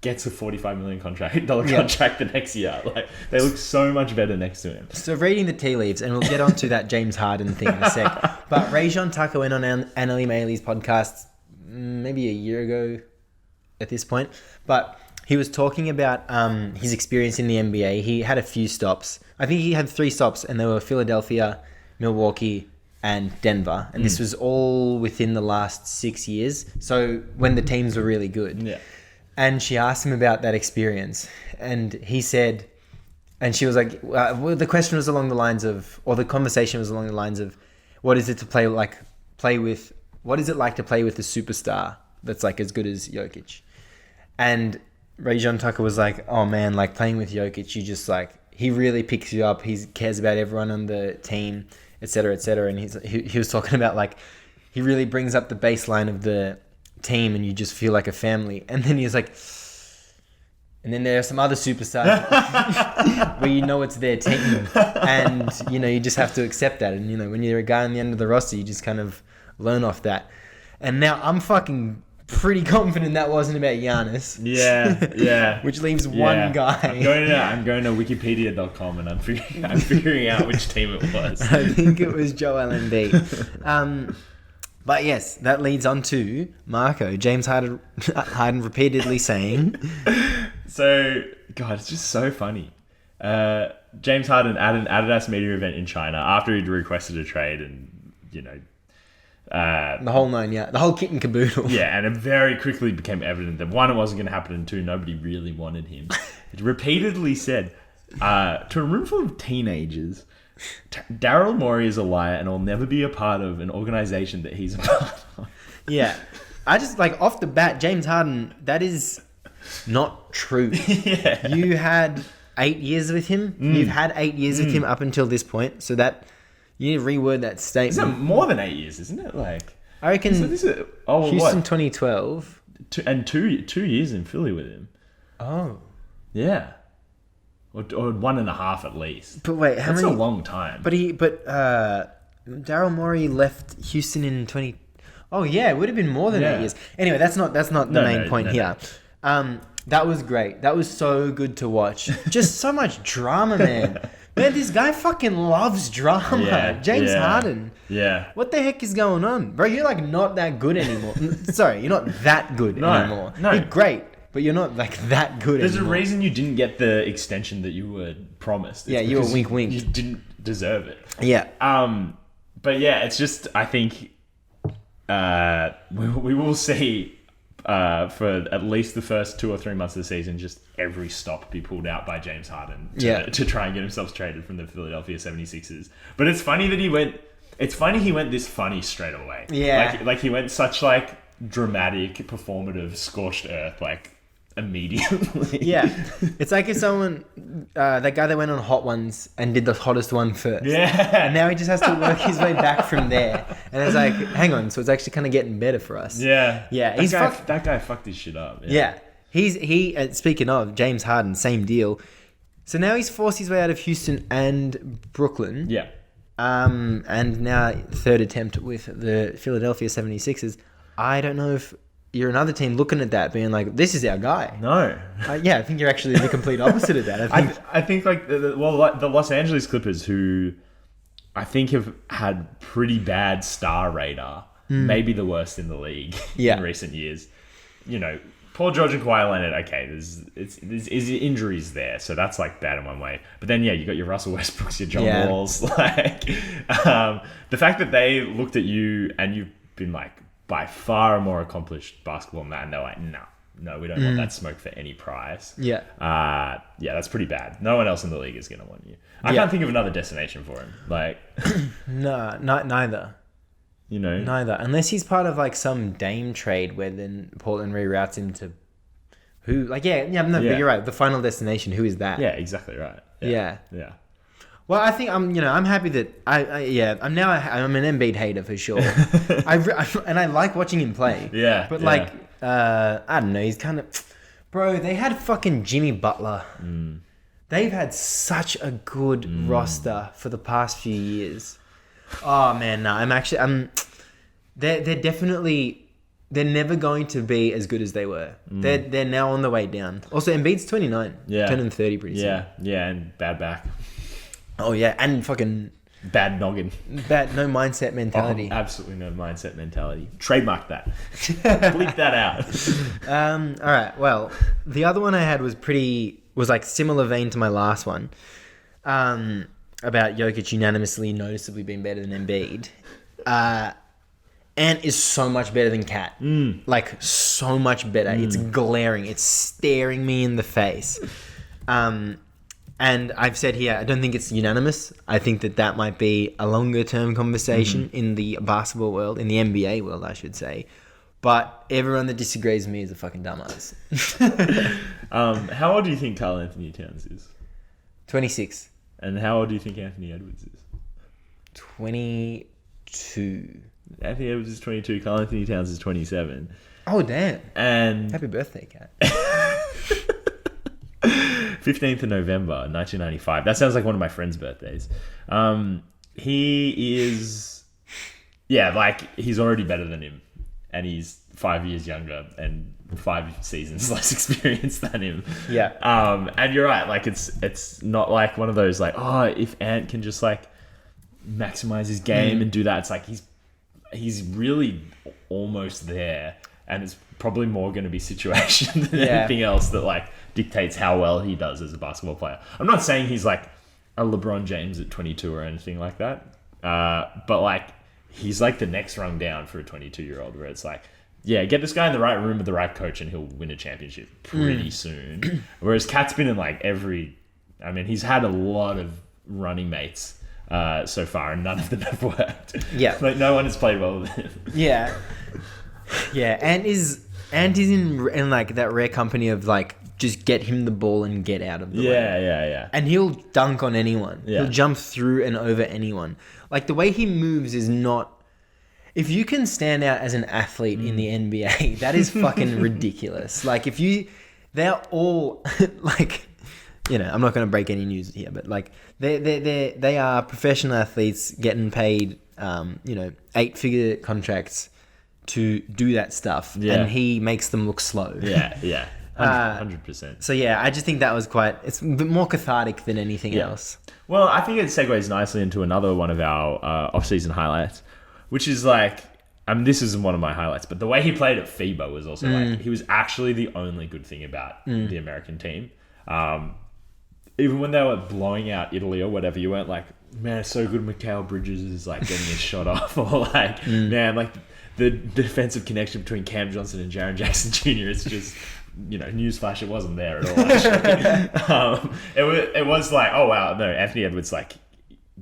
Speaker 3: gets a $45 million contract the next year. Like, they look so much better next to him.
Speaker 4: So reading the tea leaves, and we'll get onto that James Harden thing in a sec. But Rajon Tucker went on Annalie Maley's podcast maybe a year ago at this point. But he was talking about his experience in the NBA. He had a few stops. I think he had 3 stops, and they were Philadelphia, Milwaukee, and Denver. And this was all within the last 6 years. So when the teams were really good. Yeah. And she asked him about that experience. And he said, and she was like, well, the question was along the lines of, or the conversation was along the lines of, what is it to play like with a superstar that's like as good as Jokic? And Rajon Tucker was like, oh man, like playing with Jokic, you just like, he really picks you up. He cares about everyone on the team, et cetera, et cetera. And he was talking about like, he really brings up the baseline of the team and you just feel like a family. And then he's like, And then there are some other superstars where you know it's their team. And, you know, you just have to accept that. And, you know, when you're a guy on the end of the roster, you just kind of learn off that. And now I'm fucking pretty confident that wasn't about Giannis.
Speaker 3: Yeah.
Speaker 4: Which leaves one guy.
Speaker 3: I'm going to wikipedia.com and I'm figuring out which team it was.
Speaker 4: I think it was Joel Embiid. But yes, that leads on to Marco. James Harden repeatedly saying...
Speaker 3: So, God, it's just so funny. James Harden at an Adidas media event in China after he'd requested a trade and, you know...
Speaker 4: the whole nine, the whole kit and caboodle.
Speaker 3: Yeah, and it very quickly became evident that one, it wasn't going to happen, and two, nobody really wanted him. It repeatedly said to a room full of teenagers, Daryl Morey is a liar and will never be a part of an organization that he's a part of.
Speaker 4: Yeah. I just, like, off the bat, James Harden, that is not true.
Speaker 3: Yeah.
Speaker 4: You had 8 years with him. You've had 8 years with him up until this point. So that, you need to reword that statement.
Speaker 3: It's more than 8 years, isn't it? Like,
Speaker 4: I reckon
Speaker 3: Houston
Speaker 4: what? 2012.
Speaker 3: Two years in Philly with him.
Speaker 4: Oh.
Speaker 3: Yeah. Or 1.5 at least.
Speaker 4: But wait, how
Speaker 3: That's
Speaker 4: many?
Speaker 3: a long time.
Speaker 4: But Daryl Morey left Houston in 20. Oh yeah, it would have been more than 8 years. Anyway, that's not the main point here. That was great. That was so good to watch. Just so much drama, man. Man, this guy fucking loves drama.
Speaker 3: Yeah,
Speaker 4: James Harden.
Speaker 3: Yeah.
Speaker 4: What the heck is going on? Bro, you're like not that good anymore. Sorry, you're not that good anymore.
Speaker 3: No.
Speaker 4: You're great, but you're not like that good
Speaker 3: There's
Speaker 4: anymore.
Speaker 3: a reason you didn't get the extension that you were promised. It's
Speaker 4: You were
Speaker 3: because
Speaker 4: wink.
Speaker 3: You didn't deserve it.
Speaker 4: Yeah.
Speaker 3: But yeah, it's just, I think we will see for at least the first 2 or 3 months of the season, just every stop be pulled out by James Harden to try and get himself traded from the Philadelphia 76ers. But it's funny that he went this funny straight away.
Speaker 4: Yeah.
Speaker 3: Like he went such like dramatic, performative, scorched earth, like immediately.
Speaker 4: Yeah. It's like if someone, that guy that went on Hot Ones and did the hottest one first.
Speaker 3: Yeah.
Speaker 4: And now he just has to work his way back from there. And it's like, hang on, so it's actually kind of getting better for us.
Speaker 3: Yeah.
Speaker 4: Yeah.
Speaker 3: That guy fucked his shit up.
Speaker 4: Yeah. Speaking of James Harden, same deal. So now he's forced his way out of Houston and Brooklyn.
Speaker 3: Yeah.
Speaker 4: And now third attempt with the Philadelphia 76ers. I don't know if you're another team looking at that being like, this is our guy.
Speaker 3: No.
Speaker 4: Yeah, I think you're actually the complete opposite of that.
Speaker 3: I think like the Los Angeles Clippers, who I think have had pretty bad star radar, maybe the worst in the league in recent years. You know, Paul George and Kawhi Leonard, okay, there's injuries there, so that's like bad in one way. But then you got your Russell Westbrooks, your John Walls, like the fact that they looked at you and you've been like by far a more accomplished basketball man, they're like, no, we don't want that smoke for any price.
Speaker 4: Yeah.
Speaker 3: That's pretty bad. No one else in the league is going to want you. I can't think of another destination for him. Like,
Speaker 4: no, neither.
Speaker 3: You know,
Speaker 4: neither. Unless he's part of like some Dame trade where then Portland reroutes him to who? Like, but you're right. The final destination. Who is that?
Speaker 3: Yeah, exactly right.
Speaker 4: Yeah.
Speaker 3: Well,
Speaker 4: I think I'm happy that I'm an Embiid hater for sure. I like watching him play.
Speaker 3: Yeah.
Speaker 4: But I don't know. He's kind of, bro. They had fucking Jimmy Butler. They've had such a good roster for the past few years. Oh man, no. They're never going to be as good as they were. They're now on the way down. Also, Embiid's 29.
Speaker 3: Yeah.
Speaker 4: Turning 30 pretty soon.
Speaker 3: Yeah, and bad back.
Speaker 4: Oh yeah, and fucking
Speaker 3: bad noggin.
Speaker 4: No mindset mentality.
Speaker 3: Oh, absolutely no mindset mentality. Trademark that. Bleep that out.
Speaker 4: All right. Well, the other one I had was like similar vein to my last one. About Jokic unanimously, noticeably being better than Embiid. Ant is so much better than Cat. Like, so much better. It's glaring. It's staring me in the face. And I've said here, I don't think it's unanimous. I think that might be a longer-term conversation in the basketball world, in the NBA world, I should say. But everyone that disagrees with me is a fucking dumbass.
Speaker 3: How old do you think Karl Anthony Towns is?
Speaker 4: 26.
Speaker 3: And how old do you think Anthony Edwards is?
Speaker 4: 22.
Speaker 3: Anthony Edwards is 22. Karl Anthony Towns is 27.
Speaker 4: Oh, damn.
Speaker 3: And
Speaker 4: Happy birthday, Kat.
Speaker 3: 15th of November, 1995. That sounds like one of my friends' birthdays. He is, he's already better than him. And he's 5 years younger and 5 seasons less experienced than him.
Speaker 4: Yeah.
Speaker 3: And you're right. Like, it's not like one of those, like, oh, if Ant can just, like, maximize his game and do that. It's like he's really almost there. And it's probably more going to be situation than anything else that, like, dictates how well he does as a basketball player. I'm not saying he's, like, a LeBron James at 22 or anything like that. But, like, he's, like, the next rung down for a 22-year-old where it's like, yeah, get this guy in the right room with the right coach and he'll win a championship pretty soon. Whereas Cat's been in, like, he's had a lot of running mates so far and none of them have worked.
Speaker 4: Yeah.
Speaker 3: Like, no one has played well with him.
Speaker 4: Yeah. Yeah, Ant is in like that rare company of like just get him the ball and get out of the way.
Speaker 3: Yeah.
Speaker 4: And he'll dunk on anyone.
Speaker 3: Yeah.
Speaker 4: He'll jump through and over anyone. Like the way he moves is not. If you can stand out as an athlete in the NBA, that is fucking ridiculous. Like they're all like, you know, I'm not going to break any news here, but like they are professional athletes getting paid, 8-figure contracts to do that stuff, and he makes them look slow.
Speaker 3: Yeah. 100%.
Speaker 4: So yeah, I just think that was it's a bit more cathartic than anything else.
Speaker 3: Well, I think it segues nicely into another one of our off-season highlights, which is like, this isn't one of my highlights, but the way he played at FIBA was also like, he was actually the only good thing about the American team. Even when they were blowing out Italy or whatever, you weren't like, man, it's so good Mikal Bridges is like getting his shot off, or like, man, like the defensive connection between Cam Johnson and Jaren Jackson Jr. is just, newsflash, it wasn't there at all, actually. It was like, oh wow, no, Anthony Edwards like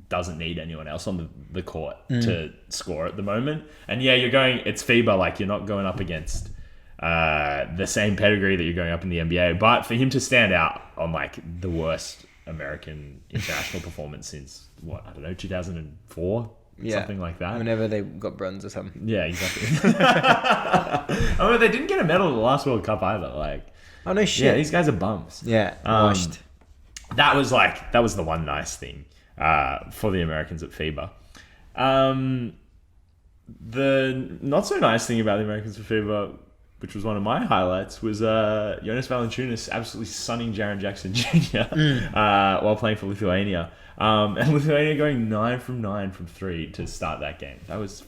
Speaker 3: doesn't need anyone else on the court to score at the moment. And yeah, it's FIBA, like you're not going up against the same pedigree that you're going up in the NBA, but for him to stand out on like the worst American international performance since 2004, something like that.
Speaker 4: Whenever they got bronze or something.
Speaker 3: Yeah, exactly. They didn't get a medal at the last World Cup either. Like,
Speaker 4: oh no shit.
Speaker 3: Yeah, these guys are bums.
Speaker 4: Yeah, washed.
Speaker 3: That was the one nice thing for the Americans at FIBA. The not so nice thing about the Americans at FIBA, which was one of my highlights, was Jonas Valanciunas absolutely sunning Jaren Jackson Jr. While playing for Lithuania. And Lithuania going 9 from 9 from 3 to start that game. That was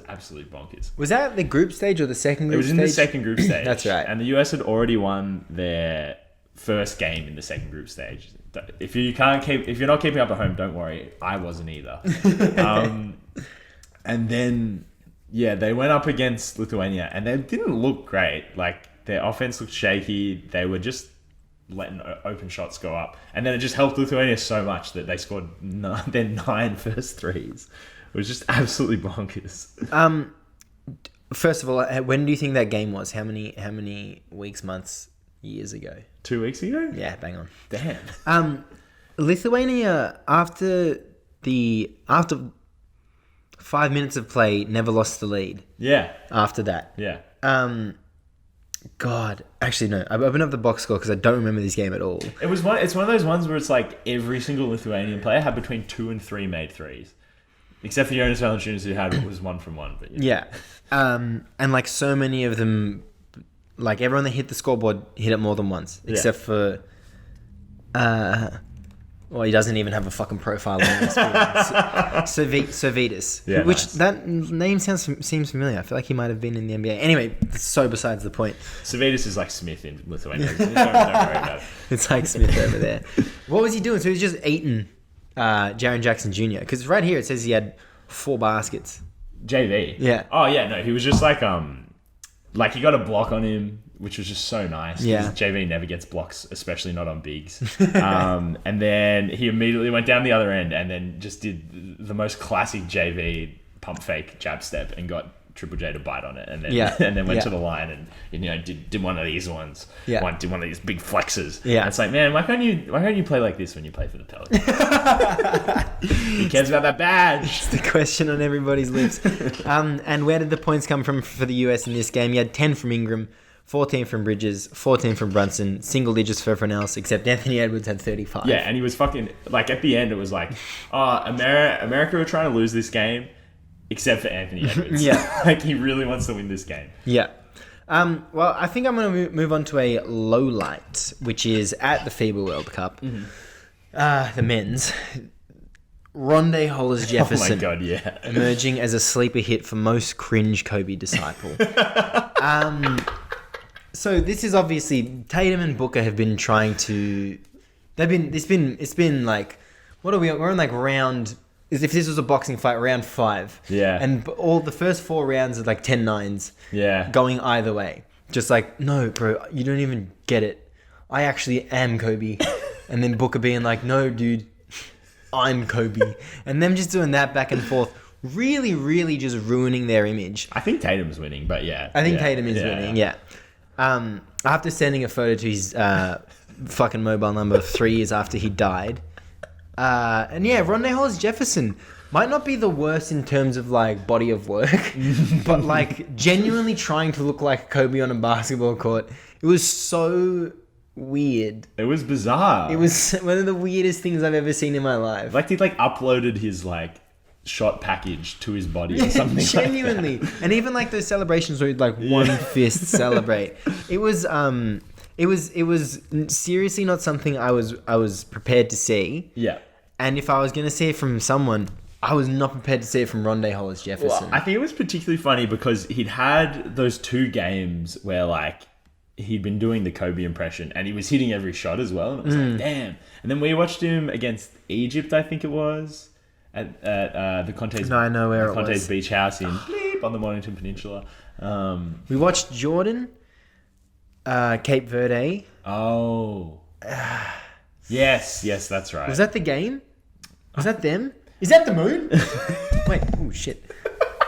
Speaker 3: absolutely bonkers.
Speaker 4: Was that the group stage or the second group stage?
Speaker 3: It was in the second group stage.
Speaker 4: That's right.
Speaker 3: And the US had already won their first game in the second group stage. If you're not keeping up at home, don't worry. I wasn't either. And then, they went up against Lithuania and they didn't look great. Like, their offense looked shaky. They were just letting open shots go up. And then it just helped Lithuania so much that they scored their 9 first threes. It was just absolutely bonkers.
Speaker 4: First of all, when do you think that game was? How many weeks, months, years ago?
Speaker 3: 2 weeks ago?
Speaker 4: Yeah, bang on.
Speaker 3: Damn.
Speaker 4: Lithuania, after 5 minutes of play, never lost the lead.
Speaker 3: Yeah.
Speaker 4: After that.
Speaker 3: Yeah.
Speaker 4: God, actually no. I've opened up the box score because I don't remember this game at all.
Speaker 3: It's one of those ones where it's like every single Lithuanian player had between 2 and 3 made threes, except for Jonas Valanciunas, who was 1 from 1. But
Speaker 4: yeah. And like so many of them, like everyone that hit the scoreboard hit it more than once, except for well, he doesn't even have a fucking profile on his Servetus.
Speaker 3: Yeah,
Speaker 4: which
Speaker 3: nice.
Speaker 4: that name seems familiar. I feel like he might have been in the NBA. Anyway, that's so besides the point.
Speaker 3: Servetus is like Smith in Lithuania. Don't worry about it.
Speaker 4: It's like Smith over there. What was he doing? So he was just eating Jaren Jackson Jr. Because right here it says he had 4 baskets.
Speaker 3: JV.
Speaker 4: Yeah.
Speaker 3: Oh yeah, no, he was just like he got a block on him, which was just so nice.
Speaker 4: Yeah.
Speaker 3: JV never gets blocks, especially not on bigs. And then he immediately went down the other end and then just did the most classic JV pump fake jab step and got Triple J to bite on it, and then went to the line and did one of these ones.
Speaker 4: Yeah.
Speaker 3: Did one of these big flexes.
Speaker 4: Yeah.
Speaker 3: And it's like, man, why can't you play like this when you play for the Pelicans? He cares about that badge.
Speaker 4: It's the question on everybody's lips. And where did the points come from for the US in this game? You had 10 from Ingram, 14 from Bridges, 14 from Brunson, single digits for everyone else except Anthony Edwards had 35.
Speaker 3: Yeah, and he was fucking like at the end. It was like, America were trying to lose this game, except for Anthony Edwards.
Speaker 4: Yeah,
Speaker 3: like he really wants to win this game.
Speaker 4: Yeah. Well, I think I'm going to move on to a low light, which is at the FIBA World Cup. The men's. Rondé Hollis-Jefferson.
Speaker 3: Oh my god, yeah.
Speaker 4: Emerging as a sleeper hit for most cringe Kobe disciple. So this is obviously Tatum and Booker have been trying to. It's been like, what are we? We're on like round. As if this was a boxing fight, round 5.
Speaker 3: Yeah.
Speaker 4: And all the first 4 rounds are like 10-9s.
Speaker 3: Yeah.
Speaker 4: Going either way. Just like, no, bro, you don't even get it. I actually am Kobe. And then Booker being like, no, dude, I'm Kobe. And them just doing that back and forth. Really, really just ruining their image.
Speaker 3: I think Tatum's winning, but yeah.
Speaker 4: I think Tatum is winning, yeah. After sending a photo to his fucking mobile number 3 years after he died. And yeah, Rondé Hollis-Jefferson might not be the worst in terms of like body of work, but like genuinely trying to look like Kobe on a basketball court. It was so weird.
Speaker 3: It was bizarre.
Speaker 4: It was one of the weirdest things I've ever seen in my life.
Speaker 3: Like he like uploaded his like shot package to his body or something.
Speaker 4: Genuinely.
Speaker 3: Like that.
Speaker 4: And even like those celebrations where he'd like one fist celebrate. It was seriously not something I was prepared to see.
Speaker 3: Yeah.
Speaker 4: And if I was going to see it from someone, I was not prepared to see it from Rondé Hollis-Jefferson.
Speaker 3: Well, I think it was particularly funny because he'd had those 2 games where like he'd been doing the Kobe impression and he was hitting every shot as well. And it was like, damn. And then we watched him against Egypt, I think it was, at the Conte's,
Speaker 4: No, I know where it
Speaker 3: Conte's
Speaker 4: was.
Speaker 3: beach house in Bleep on the Mornington Peninsula.
Speaker 4: We watched Jordan, Cape Verde.
Speaker 3: Oh. Yes, that's right.
Speaker 4: Was that the game? Was that them? Is that the moon? Wait, oh shit.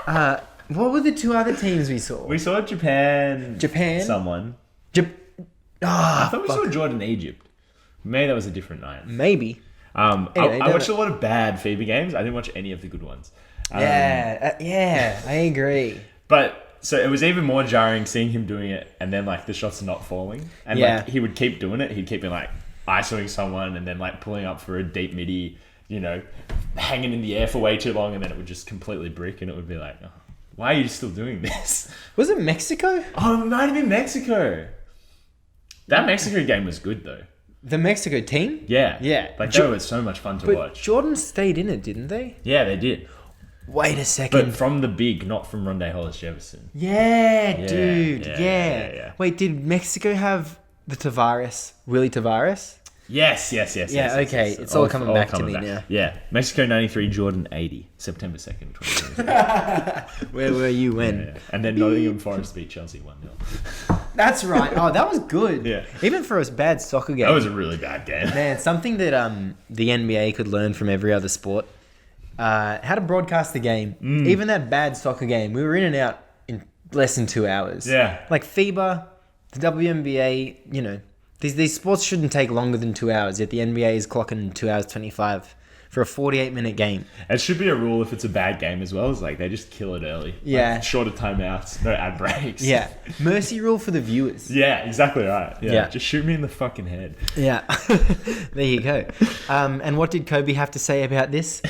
Speaker 4: What were the 2 other teams we saw?
Speaker 3: We saw Japan. Someone. I thought we saw Jordan Egypt. Maybe that was a different night.
Speaker 4: Maybe.
Speaker 3: Anyway, I watched a lot of bad FIBA games. I didn't watch any of the good ones.
Speaker 4: Yeah, I agree.
Speaker 3: But so it was even more jarring seeing him doing it and then like the shots not falling. And like he would keep doing it. He'd keep being like isoing someone and then like pulling up for a deep midi, you know, hanging in the air for way too long, and then it would just completely brick and it would be like, oh, why are you still doing this?
Speaker 4: Was it Mexico?
Speaker 3: Oh, it might have been Mexico. That Mexico game was good though.
Speaker 4: The Mexico team?
Speaker 3: Yeah.
Speaker 4: Yeah.
Speaker 3: Like they were so much fun to watch.
Speaker 4: Jordan stayed in it, didn't they?
Speaker 3: Yeah, they did.
Speaker 4: Wait a second.
Speaker 3: But from the big, not from Rondé Hollis-Jefferson.
Speaker 4: Yeah, dude.
Speaker 3: Yeah,
Speaker 4: Yeah.
Speaker 3: yeah.
Speaker 4: Wait, did Mexico have the Tavares? Willie Tavares?
Speaker 3: Yes.
Speaker 4: Yeah, okay. It's all coming back to me now.
Speaker 3: Yeah. Mexico 93, Jordan 80. September 2nd, 2020.
Speaker 4: Where were you when?
Speaker 3: Yeah. And then Nottingham Forest beat Chelsea 1-0.
Speaker 4: That's right. Oh, that was good.
Speaker 3: Yeah.
Speaker 4: Even for a bad soccer game.
Speaker 3: That was a really bad game.
Speaker 4: Man, something that the NBA could learn from every other sport. How to broadcast the game. Even that bad soccer game. We were in and out in less than 2 hours.
Speaker 3: Yeah.
Speaker 4: Like FIBA, the WNBA, you know, these sports shouldn't take longer than 2 hours, yet the NBA is clocking 2 hours 25 for a 48-minute game.
Speaker 3: It should be a rule if it's a bad game as well. It's like they just kill it early.
Speaker 4: Yeah.
Speaker 3: Like, shorter timeouts, no ad breaks.
Speaker 4: Yeah. Mercy rule for the viewers.
Speaker 3: Yeah, exactly right.
Speaker 4: Yeah.
Speaker 3: Just shoot me in the fucking head.
Speaker 4: Yeah. There you go. And what did Kobe have to say about this?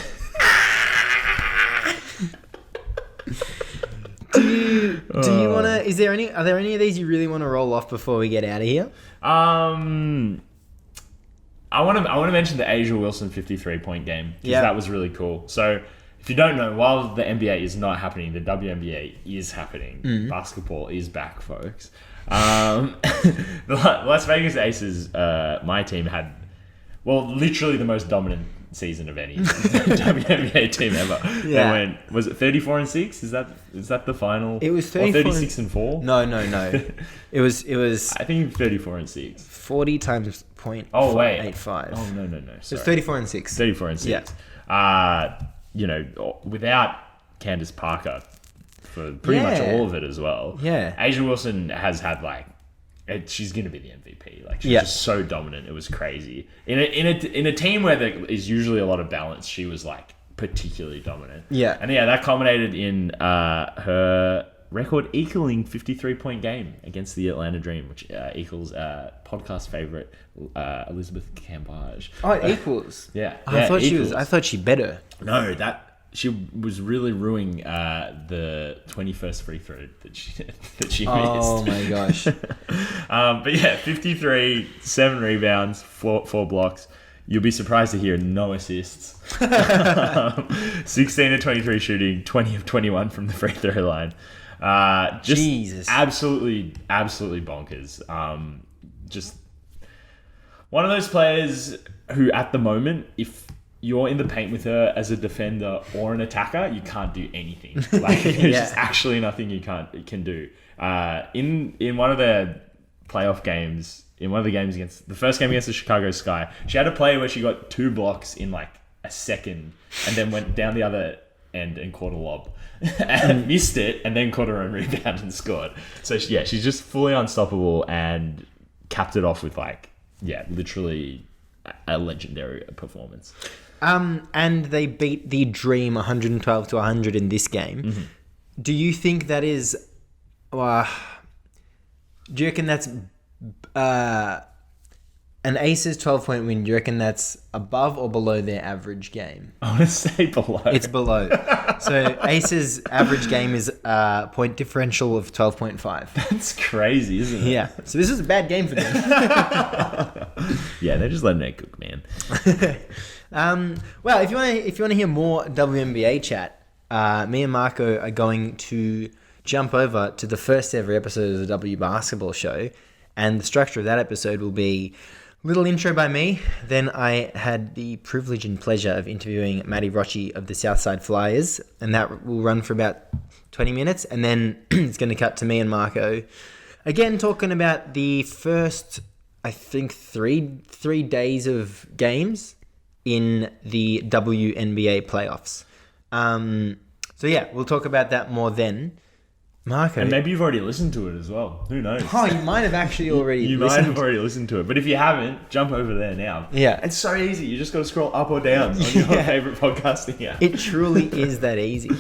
Speaker 4: Do you want to? Are there any of these you really want to roll off before we get out of here?
Speaker 3: I want to mention the Asia Wilson 53-point game because that was really cool. So if you don't know, while the NBA is not happening, the WNBA is happening. Basketball is back, folks. The Las Vegas Aces, my team had, literally the most dominant season of any WNBA team ever.
Speaker 4: Yeah.
Speaker 3: They went, was it 34-6? Is that the final?
Speaker 4: It was
Speaker 3: 36-4.
Speaker 4: No. It was.
Speaker 3: I think 34-6.
Speaker 4: 40 times point.
Speaker 3: Oh wait.
Speaker 4: 85.
Speaker 3: Oh no.
Speaker 4: It was 34-6.
Speaker 3: 34-6.
Speaker 4: Yeah.
Speaker 3: You know, without Candace Parker for pretty much all of it as well.
Speaker 4: Yeah.
Speaker 3: Asia Wilson has had she's going to be the MVP. Like she's just so dominant. It was crazy. In a team where there is usually a lot of balance, she was like particularly dominant.
Speaker 4: Yeah.
Speaker 3: And that culminated in her record equaling 53-point game against the Atlanta Dream, which equals podcast favorite Elizabeth Cambage.
Speaker 4: Oh, it equals.
Speaker 3: Yeah,
Speaker 4: I thought
Speaker 3: equals.
Speaker 4: I thought she better.
Speaker 3: No, she was really ruining the 21st free throw that she missed.
Speaker 4: Oh my gosh.
Speaker 3: But yeah, 53, 7 rebounds, 4 blocks. You'll be surprised to hear no assists. 16 of 23 shooting, 20 of 21 from the free throw line. Just
Speaker 4: Jesus.
Speaker 3: absolutely bonkers. Just one of those players who, at the moment, if you're in the paint with her as a defender or an attacker, you can't do anything. Like, there's just actually nothing you can do. In one of their playoff games, in one of the games against the first game against the Chicago Sky, she had a play where she got 2 blocks in like a second and then went down the other end and caught a lob and missed it and then caught her own rebound and scored. So she's just fully unstoppable and capped it off with literally a legendary performance.
Speaker 4: And they beat the Dream 112 to 100 in this game.
Speaker 3: Mm-hmm.
Speaker 4: Do you think that is... do you reckon that's... an Aces 12-point win, do you reckon that's above or below their average game?
Speaker 3: I want to say below.
Speaker 4: It's below. So Aces' average game is a point differential of 12.5.
Speaker 3: That's crazy, isn't it?
Speaker 4: Yeah. So this is a bad game for them.
Speaker 3: Yeah, they're just letting it cook, man.
Speaker 4: Well, if you want to hear more WNBA chat, me and Marco are going to jump over to the first ever episode of the W Basketball Show, and the structure of that episode will be a little intro by me. Then I had the privilege and pleasure of interviewing Maddie Rocci of the Southside Flyers, and that will run for about 20 minutes, and then it's going to cut to me and Marco again talking about the first, I think, three days of games in the WNBA playoffs. So yeah, we'll talk about that more then. Marco.
Speaker 3: And maybe you've already listened to it as well. Who knows?
Speaker 4: Oh, you might have actually already
Speaker 3: You
Speaker 4: listened.
Speaker 3: might have already listened to it. But if you haven't, jump over there now.
Speaker 4: Yeah.
Speaker 3: It's so easy. You just got to scroll up or down on your favorite podcasting app.
Speaker 4: It truly is that easy.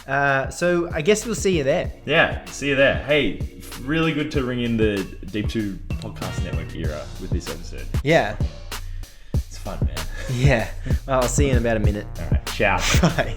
Speaker 4: So I guess we'll see you there.
Speaker 3: Yeah, see you there. Hey, really good to ring in the Deep 2 Podcast Network era with this episode.
Speaker 4: Yeah.
Speaker 3: It's fun, man.
Speaker 4: Yeah. Well, I'll see you in about a minute.
Speaker 3: All right, ciao.
Speaker 4: Bye.